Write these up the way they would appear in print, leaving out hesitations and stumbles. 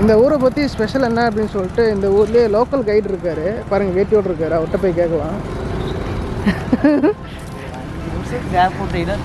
இந்த ஊரை பற்றி ஸ்பெஷல் என்ன அப்படின்னு சொல்லிட்டு இந்த ஊர்லேயே லோக்கல் கைடு இருக்கார் பாருங்கள், வேட்டியோடு இருக்கார், அவர்கிட்ட போய் கேட்கலாம்.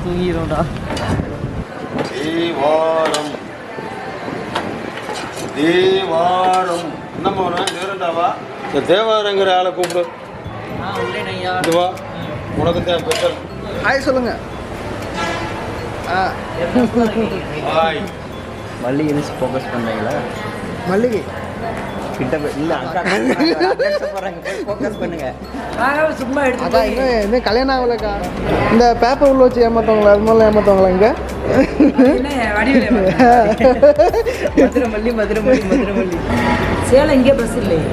தூங்கிடும்டா. தேவாரம் நம்ம நேரண்டாவா இந்த தேவாரங்கிற ஆளை கூப்பிடு. இதுவா உனக்கு தான் ஸ்பெஷல். ஹாய் சொல்லுங்க. ஹாய். மல்லிகை யூஸ் ஃபோக்கஸ் பண்ணுறீங்களா? மல்லிகை கிட்ட இல்லை ஃபோக்கஸ் பண்ணுங்க. சும்மா எடுத்து அதான் இன்னும் கல்யாணம் ஆகலக்கா. இந்த பேப்பர் உள்ள வச்சு ஏமாத்தவங்களா? அது மாதிரிலாம் ஏமாத்தவங்களா? இங்கே மதுரை சேலம் இங்கே பஸ் இல்லையே.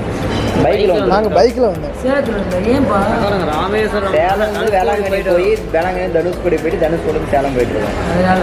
பைக்கில் நாங்கள் பைக்கில் வந்தோம். சேலத்தில் இருந்தோம். ஏன்பா ராமேஸ்வரம் சேலம் வந்து வேளாங்கண்ணி போய் வேளாங்கண்ணி தனுஷ்கோடி போயிட்டு தனுஷ்கோடிக்கு சேலம் போயிட்டு இருக்கோம். அதனால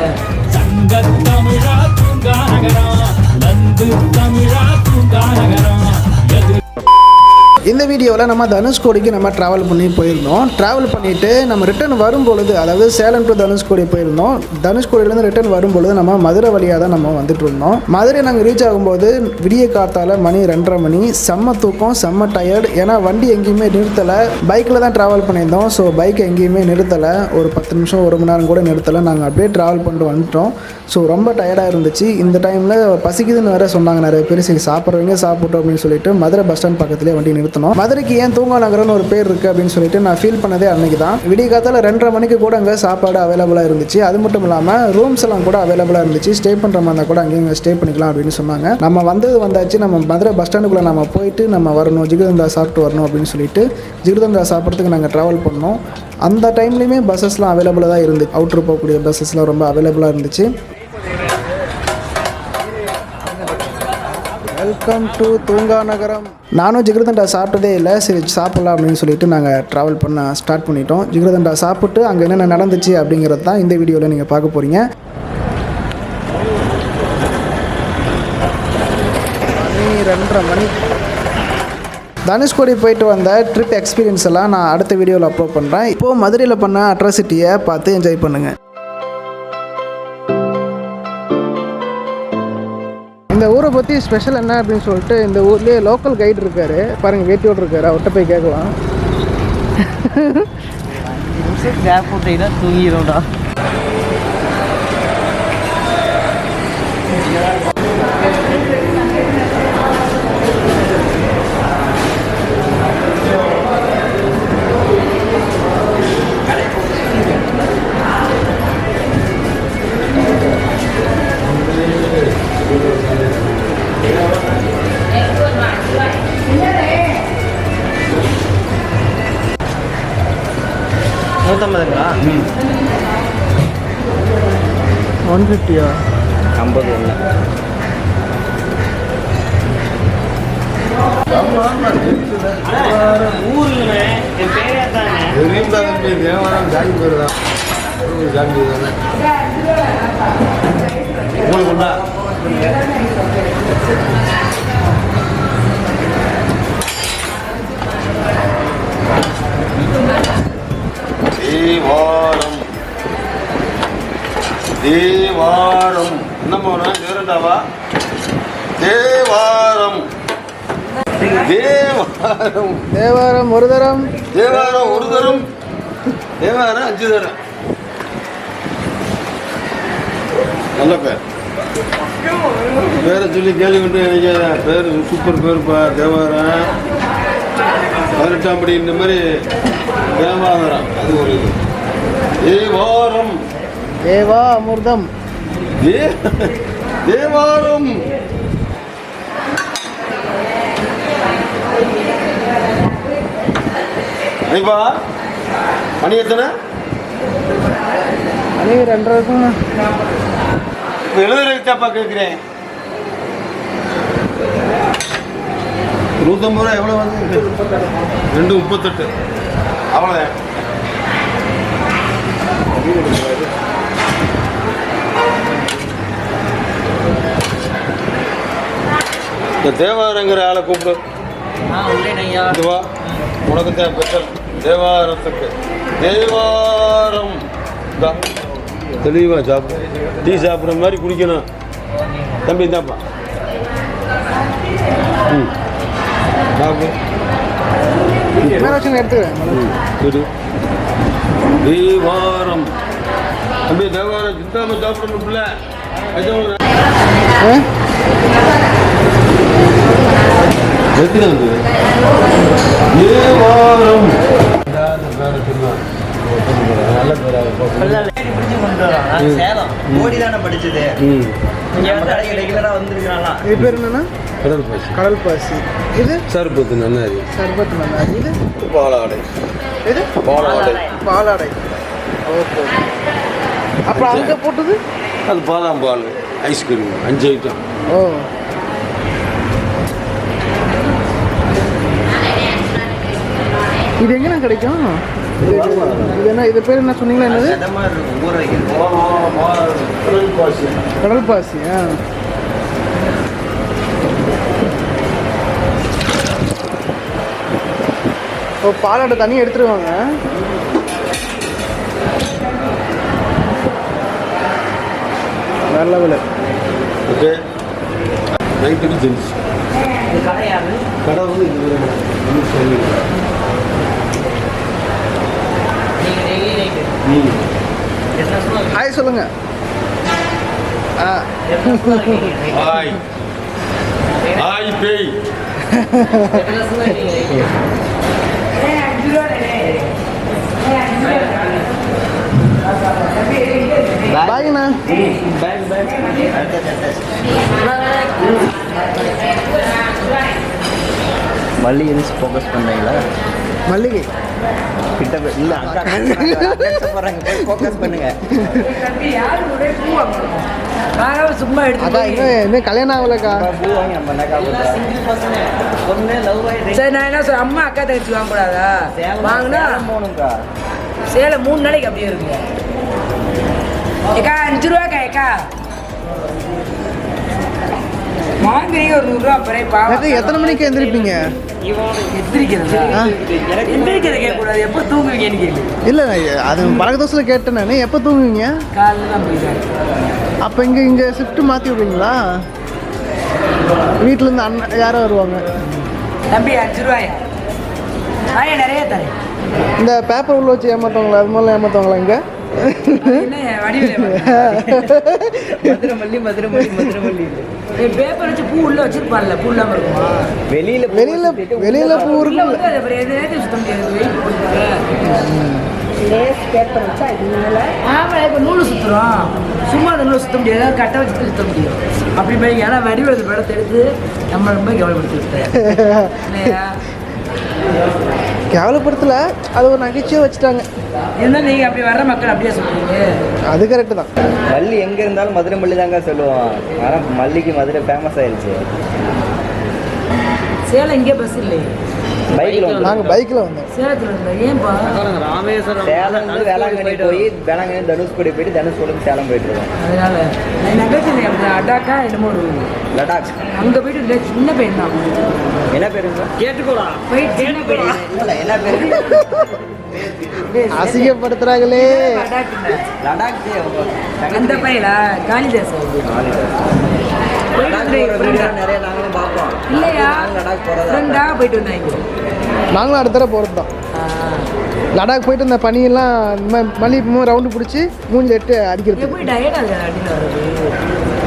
இந்த வீடியோவில் நம்ம தனுஷ்கோடிக்கு நம்ம ட்ராவல் பண்ணி போயிருந்தோம். ட்ராவல் பண்ணிவிட்டு நம்ம ரிட்டர்ன் வரும்பொழுது, அதாவது சேலம் டு தனுஷ்கோடி போயிருந்தோம். தனுஷ்கோடியிலேருந்து ரிட்டர்ன் வரும்பொழுது நம்ம மதுரை வழியாக தான் நம்ம வந்துட்டு இருந்தோம். மதுரை நாங்கள் ரீச் ஆகும்போது விடிய காத்தால் மணி 2:30 மணி. செம்ம தூக்கம், செம்ம டயர்டு. ஏன்னா வண்டி எங்கேயுமே நிறுத்தலை, பைக்கில் தான் ட்ராவல் பண்ணியிருந்தோம். ஸோ பைக் எங்கேயுமே நிறுத்தலை, ஒரு 10 நிமிஷம் 1 மணி நேரம் கூட நிறுத்தலை. நாங்கள் அப்படியே ட்ராவல் பண்ணிட்டு வந்துட்டோம். ஸோ ரொம்ப டயர்டாக இருந்துச்சு. இந்த டைமில் பசிக்குதுன்னு வேறு சொன்னாங்க நிறைய பேர். சரி சாப்பிட்றவங்க சாப்பிட்டோம் அப்படின்னு சொல்லிட்டு மதுரை பஸ் ஸ்டாண்ட் பக்கத்துலேயே வண்டி நிறுத்தணும். மதுரைக்கு ஏன் தூங்கா நகரம்னு ஒரு பேர் இருக்குது அப்படின்னு சொல்லிட்டு நான் ஃபீல் பண்ணதே அன்றைக்கி தான். விடிய காத்தால் 2:30 மணிக்கு கூட அங்கே சாப்பாடு அவைலபிளாக இருந்துச்சு. அது மட்டும் இல்லாமல் ரூம்ஸ் எல்லாம் கூட அவைலபிளாக இருந்துச்சு. ஸ்டே பண்ணுற மாதிரி இருந்தால் கூட அங்கேயும் ஸ்டே பண்ணிக்கலாம் அப்படின்னு சொன்னாங்க. நம்ம வந்தாச்சு. நம்ம மதுரை பஸ் ஸ்டாண்டுக்குள்ளே நம்ம போயிட்டு நம்ம வரணும், ஜிகிருதண்டா சாப்பிட்டு வரணும் அப்படின்னு சொல்லிட்டு ஜிகிருதண்டா சாப்பிட்றதுக்கு நாங்கள் ட்ராவல் பண்ணோம். அந்த டைம்லேயுமே பஸ்ஸஸ்லாம் அவைலபிளாக தான் இருந்துச்சு. அவுட்ரு போகக்கூடிய பஸ்ஸஸ்லாம் ரொம்ப அவைலபிளாக இருந்துச்சு. வெல்கம் டு தூங்கா நகரம். நானும் ஜிகிருதண்டா சாப்பிட்டதே இல்லை. சரி சாப்பிட்லாம் அப்படின்னு சொல்லிட்டு நாங்கள் ட்ராவல் பண்ண ஸ்டார்ட் பண்ணிட்டோம். ஜிகிருதண்டா சாப்பிட்டு அங்கே என்னென்ன நடந்துச்சு அப்படிங்கிறது தான் இந்த வீடியோவில் நீங்கள் பார்க்க போகிறீங்க. மணி 2:30 மணி. தனுஷ்கோடி போயிட்டு வந்த ட்ரிப் எக்ஸ்பீரியன்ஸ் எல்லாம் நான் அடுத்த வீடியோவில் அப்லோட் பண்ணுறேன். இப்போது மதுரையில் பண்ண அட்ராசிட்டியை பார்த்து என்ஜாய் பண்ணுங்கள். இந்த ஊரை பற்றி ஸ்பெஷல் என்ன அப்படின்னு சொல்லிட்டு இந்த ஊர்லேயே லோக்கல் கைடு இருக்கார் பாருங்கள், வேட்டியோடு இருக்கார், அவர்கிட்ட போய் கேட்கலாம். தூங்கிடும்டா. $150. 150 50 இல்லை. தேவாரம் ஜாதி பேர் தான். ஜாதி உங்களுக்குண்டா தேவாரம். தேவாரம் நம்ம நேரண்டாவா? தேவாரம். தேவாரம். தேவாரம் ஒரு தரம். தேவாரம் ஒரு தரம். தேவாரம் 5 தரம். நல்ல பேர். பேரை சொல்லி கேள்விக்கிட்டு எனக்கு பேர் சூப்பர் பேருப்பா. தேவாரம் 18ஆம் படி இந்த மாதிரி தேவாரம். அது ஒரு இது. தேவாரம். தேவா அமிர்தம். தேவாரம். ஐப்பா மணி எத்தனை? மணி 2:30 இருக்குங்க. இப்போ எழுதுறதுக்காப்பா கேட்குறேன். 150 ரூபா எவ்வளோ வந்து? 2:38. அவ்வளோதான். இந்த தேவாரங்கிற ஆளை கூப்பிடு. இதுவா உனக்கு தான் ஸ்பெஷல். தேவாரத்துக்கு தேவாரம் தான் தெளிவாக சாப்பிடு. டீ சாப்பிட்ற மாதிரி குடிக்கணும் தம்பி. தான்ப்பா பாபு மேலே எடுத்துக்கிறேன். குரு தேவாரம் அப்படியே தேவாரம் சித்தாம சாப்பிடணும் பிள்ளை தேவாரம் சேலம் மோடி தானே படிச்சது. இங்க வந்து ரெகுலரா வந்துருக்காங்களா? இது பேர் என்னன்னா கடல் பாசி. கடல் பாசி. இது சர்பத்து நன்னாரி. சர்பத் நன்னாரி. இது பாலாடை. இது பாலாடை. பாலாடை. ஓகே. அப்புறம் அங்கே போட்டது அது பால் ஐஸ்கிரீம் 5 ஐட்டம். ஓ இது எங்கே கிடைக்கும்? இது என்ன, இது பேர் என்ன சொன்னீங்களா? என்னது? கடல் பாசி. கடல் பாசி. ஓ பாலாடை தனியாக எடுத்துருவாங்க. வேற லெவலு. ஓகே நைட்டுக்கு ஜென்ஸ் கடை வந்து ஹாய் சொல்லுங்க. ஹாய் ஹாய் பேய். பாய்ண்ணா. மல்லி எதுவும் ஃபோக்கஸ் பண்ணீங்களா? மல்லிகை கிட்ட இல்லை போகிறாங்க, போய் ஃபோக்கஸ் பண்ணுங்க. சும்மா அதான் இன்னும் கல்யாணம் ஆகலக்கா. பூ வாங்கி நம்ம என்னக்கா பொண்ணு லவ் ஆகிடுச்சு. சரி நான் என்ன சொல்றேன், அம்மா அக்கா தங்கச்சி வாங்க கூடாதா? வாங்கினா போகணும்க்கா. சேலம் 3 நாளைக்கு அப்படியே இருக்குங்க. ஏக்கா 5 ரூபாக்கா. ஏக்கா வாங்குறீங்க ஒரு 100 ரூபா அப்புறம் பாவம். எத்தனை மணிக்கு எந்திரிப்பீங்க? எந்திரிக்கிறது கேட்கக்கூடாது. எப்போ தூங்குவீங்கன்னு கேள்வி. இல்லை அது பழக்கதோசில் கேட்டேன் நான். எப்போ தூங்குவீங்க? காலையில் தான் போயிட்டாங்க. அப்போ இங்கே ஷிஃப்ட்டு மாற்றி விடுவீங்களா? வீட்டிலேருந்து அண்ணன் யாரும் வருவாங்க? தம்பி 5 ரூபாயா? நிறைய தரேன். இந்த பேப்பர் உள்ள வச்சு ஏமாற்றுவாங்களா? அது மாதிரிலாம் ஏமாற்றுவாங்களா இங்கே? என்ன வடிவில் மதுரை பேப்பர் வச்சு பூ உள்ள வச்சிருப்பான்ல, பூ இல்லாமல் இருக்குமா? வெளியில பூ இருக்குல்ல. சுத்த முடியாது. பேப்பர் வச்சா ஆமாம், இப்போ நூல் சுற்றுறோம். சும்மா அந்த நூலை சுற்ற முடியாது, கட்டை வச்சு சுற்ற முடியும். அப்படி போய் ஏன்னா வடிவெழுது படத்தை எடுத்து நம்ம ரொம்ப கவலைப்படுத்தி விட்டேன். கேவலப்படுத்தல, அது ஒரு நகைச்சுவை வச்சுட்டாங்க. இருந்தாலும் நீங்கள் அப்படி வர்ற மக்கள் அப்படியே சொல்லுவீங்க. அது கரெக்டு தான். மல்லி எங்கே இருந்தாலும் மதுரை மல்லி தாங்க சொல்லுவோம். ஆனால் மல்லிக்கு மதுரை ஃபேமஸ் ஆயிடுச்சு. சேலம் இங்கே பஸ் இல்லையே. பைக்கில் நாங்கள் பைக்கில் வந்தோம். சேலத்தில் இருந்தால் ஏன்பா? ராமேஸ்வரம் சேலம் வந்து வேளாங்கண்ணி போய் வேளாங்கண்ணி தனுஷ்கோடி போயிட்டு தனுஷ்கோடிக்கு சேலம் போயிட்டு இருக்கோம். அதனால நகைச்சு அப்படி அட்டாக்கா என்னமோ ஒரு லடாக் அங்கே போயிட்டு இல்லை, சின்ன பையன் தான். என்ன பேருங்க? கேட்டுக்கோடா போயிட்டு சின்ன பையன். என்ன பேரு? அசிங்கப்படுத்துறாங்களே. லடாக் அந்த பையலா காளிதாஸ். நிறைய நாங்களும் பார்ப்போம். இல்லையா லடாக் போகிறதா ரெண்டாக போயிட்டு வந்தாங்க. நாங்களும் அடுத்த தடவை போகிறது தான். லடாக் போயிட்டு இந்த பனியெல்லாம் மல்லி ரவுண்டு பிடிச்சி மூஞ்சில் எட்டு அடிக்கிறது. எப்படி டயர்ட் ஆகுது அடியில் வருது?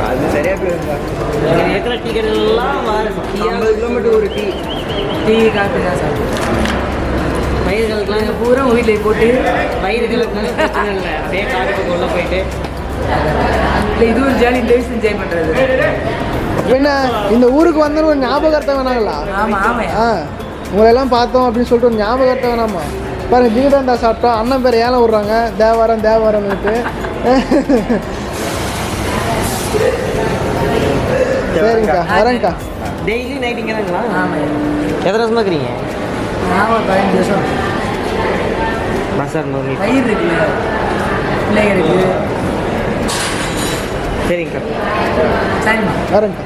அது சரியாக போயிருங்க. இருக்கிற டிக்கெட் எல்லாம் 50 கிலோமீட்டர் ஒரு டீ காப்பி தான் சாப்பிட்டு வயிறுகளுக்குலாம் பூரா வீட்டில் போட்டு வயிறுகளுக்குனால பிரச்சனை இல்லை. அப்படியே காட்டுக்கு உள்ள போயிட்டு இல்லை, இது ஒரு ஜாலி லைஃப் என்ஜாய் பண்ணுறது. என்ன இந்த ஊருக்கு வந்தாலும் ஒரு ஞாபகத்தை வேணாங்களா? ஆமாம் ஆமாம். உங்களெல்லாம் பார்த்தோம் அப்படின்னு சொல்லிட்டு ஒரு ஞாபகத்தை வேணாமா? பாருங்க, ஜீவிதாந்தா சாப்பிட்டோம். அண்ணன் பேர் ஏலம் விட்றாங்க, தேவாரம்னுட்டு. சரிங்கக்கா, வரேங்க்கா. Daily night இங்கேங்களா? ஆமாம். எத்தனை வருஷமா இருக்கிறீங்க? ஆமாம், 15 வருஷம். வயிறு இருக்குல்ல, பிள்ளைங்க இருக்குது. சரிங்கக்கா. சரிம்மா, வரேங்க்கா.